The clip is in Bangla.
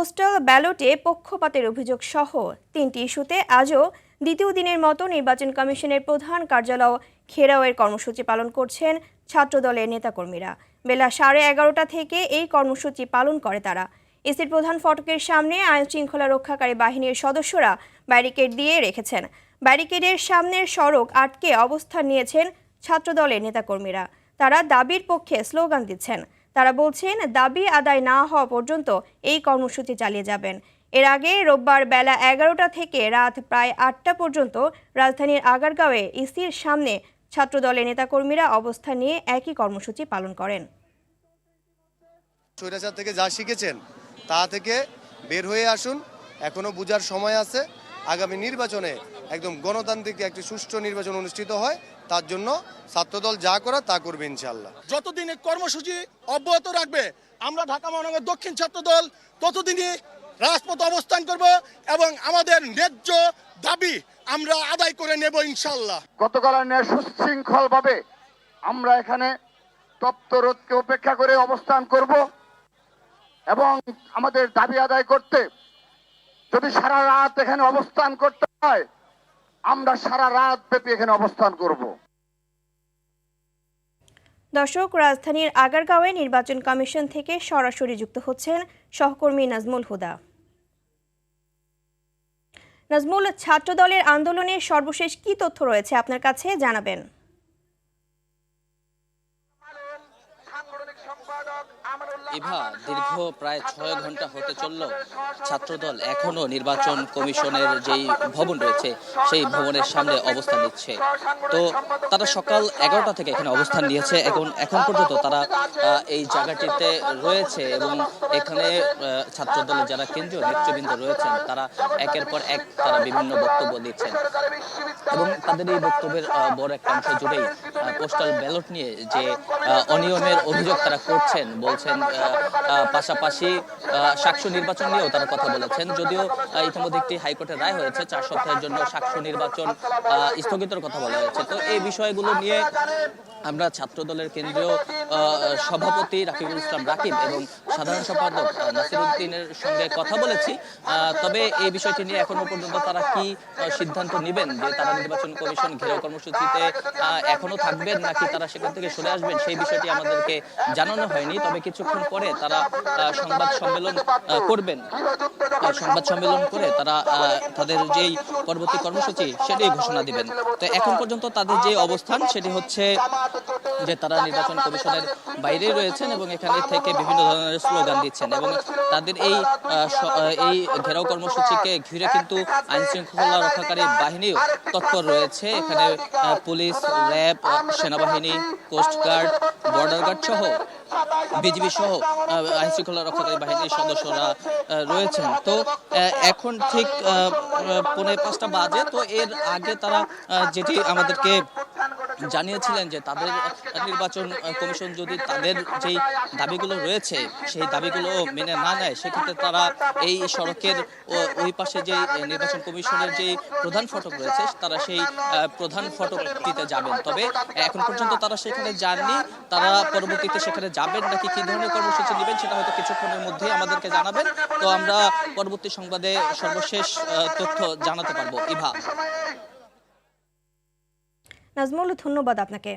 পোস্টাল ব্যালটে পক্ষপাতের অভিযোগ সহ ৩টি ইস্যুতে আজও দ্বিতীয় দিনের মতো নির্বাচন কমিশনের প্রধান কার্যালয় ঘেরাওয়ের কর্মসূচি পালন করছেন ছাত্রদলের নেতাকর্মীরা। বেলা 11:30টা থেকে এই কর্মসূচি পালন করে তারা। ইসির প্রধান ফটকের সামনে আইনশৃঙ্খলা রক্ষাকারী বাহিনীর সদস্যরা ব্যারিকেড দিয়ে রেখেছেন। ব্যারিকেডের সামনের সড়ক আটকে অবস্থান নিয়েছেন ছাত্রদলের নেতাকর্মীরা। তারা দাবির পক্ষে স্লোগান দিচ্ছেন। তারা বলছেন, দাবি আদায় না হওয়া পর্যন্ত এই কর্মসূচি চালিয়ে যাবেন। এর আগে রোববার বেলা 11টা থেকে রাত প্রায় 8টা পর্যন্ত রাজধানীর আগারগাঁওয়ে ইসির সামনে ছাত্রদলের নেতাকর্মীরা অবস্থান নিয়ে একই কর্মসূচি পালন করেন। স্বৈরাচার থেকে যা শিখেছেন তা থেকে বের হয়ে আসুন, এখনো বুঝার সময় আছে। আগামী নির্বাচনে একদম গণতান্ত্রিক একটি সুষ্ঠু নির্বাচন অনুষ্ঠিত হয়, তার জন্য ছাত্রদল যা করা তা করবে ইনশাআল্লাহ। যতদিন কর্মসূচি অব্যাহত রাখবে আমরা ঢাকা মহানগর দক্ষিণ ছাত্রদল ততদিনই রাজপথে অবস্থান করব এবং আমাদের ন্যায্য দাবি আমরা আদায় করে নেব ইনশাআল্লাহ। গতকাল সুশৃঙ্খল ভাবে আমরা এখানে তপ্ত রোদকে উপেক্ষা করে অবস্থান করব এবং আমাদের দাবি আদায় করতে যদি সারা রাত এখানে অবস্থান করতে হয় আমরা সারা রাত ব্যাপী এখানে অবস্থান করব। দর্শক, রাজধানীর আগারগাঁওয়ে নির্বাচন কমিশন থেকে সরাসরি যুক্ত হচ্ছেন সহকর্মী নাজমুল হুদা। নাজমুল, ছাত্রদলের আন্দোলনের সর্বশেষ কি তথ্য রয়েছে আপনার কাছে জানাবেন? ইভা, দীর্ঘ প্রায় 6 ঘন্টা হতে চলল ছাত্রদল এখনো নির্বাচন কমিশনের যেই ভবন রয়েছে সেই ভবনের সামনে অবস্থান নিচ্ছে। তো তারা সকাল 11টা থেকে এখানে অবস্থান নিয়েছে। এখন পর্যন্ত তারা এই জায়গাটিতে রয়েছে এবং এখানে ছাত্রদলের যারা কেন্দ্রীয় নেতৃবৃন্দ রয়েছেন তারা একের পর এক তারা বিভিন্ন বক্তব্য দিচ্ছেন এবং তাদের এই বক্তব্যের বড় একটা অংশ জুড়েই পোস্টাল ব্যালট নিয়ে যে অনিয়মের অভিযোগ তারা করছেন বলছেন। পাশাপাশি সাকসু নির্বাচন নিয়েও তারা কথা বলেছেন। যদিও ইতিমধ্যে একটি হাইকোর্টের রায় হয়েছে, 4 সপ্তাহের জন্য সাকসু নির্বাচন স্থগিতের কথা বলা হয়েছে। তো এই বিষয়গুলো নিয়ে আমরা ছাত্রদলের কেন্দ্রীয় সভাপতি রাকিবুল ইসলাম রাকিব এবং সাধারণ সম্পাদক নাসিরউদ্দিনের সঙ্গে কথা বলেছি। তবে এই বিষয়টি নিয়ে এখনো পর্যন্ত তারা কি সিদ্ধান্ত নেবেন, যে তারা নির্বাচন কমিশন ঘেরাও কর্মসূচিতে এখনো থাকবেন নাকি তারা সেখান থেকে সরে আসবেন সেই বিষয়টি আমাদেরকে জানানো হয়নি। তবে কিছুক্ষণ পরে তারা সংবাদ সম্মেলন করবেন। সংবাদ সম্মেলন করে তারা তাদের যেই পরবর্তী কর্মসূচি সেটি ঘোষণা দিবেন। তো এখন পর্যন্ত তাদের যে অবস্থান সেটি হচ্ছে যে তারা নির্বাচন কমিশনের বাইরে রয়েছেন এবং এখানে থেকে বিভিন্ন ধরনের স্লোগান দিচ্ছেন এবং তাদের এই ঘেরাও কর্মসূচিকে ঘিরে কিন্তু আইন শৃঙ্খলা রক্ষাকারী বাহিনীও তৎপর রয়েছে। এখানে পুলিশ, র্যাব, সেনাবাহিনী, কোস্টগার্ড, বর্ডার গার্ড সহ বিজিবি সহ আইন শৃঙ্খলা রক্ষাকারী বাহিনীর সদস্যরা রয়েছেন। তো এখন ঠিক 4:45 বাজে। তো এর আগে তারা যেটি আমাদেরকে জানিয়েছিলেন যে তাদের নির্বাচন কমিশন যদি তাদের যেই দাবিগুলো রয়েছে সেই দাবিগুলো মেনে না নেয় সেক্ষেত্রে তারা এই সড়কের ওই পাশে যে নির্বাচন কমিশনের যে প্রধান ফটক রয়েছে তারা সেই প্রধান ফটকটিতে যাবেন। তবে এখন পর্যন্ত তারা সেখানে যাননি। তারা পরবর্তীতে সেখানে যাবেন নাকি কি ধরনের কর্মসূচি নেবেন সেটা হয়তো কিছুক্ষণের মধ্যেই আমাদেরকে জানাবেন। তো আমরা পরবর্তী সংবাদে সর্বশেষ তথ্য জানাতে পারবো। ইভা। নাজমুল, ধন্যবাদ আপনাকে।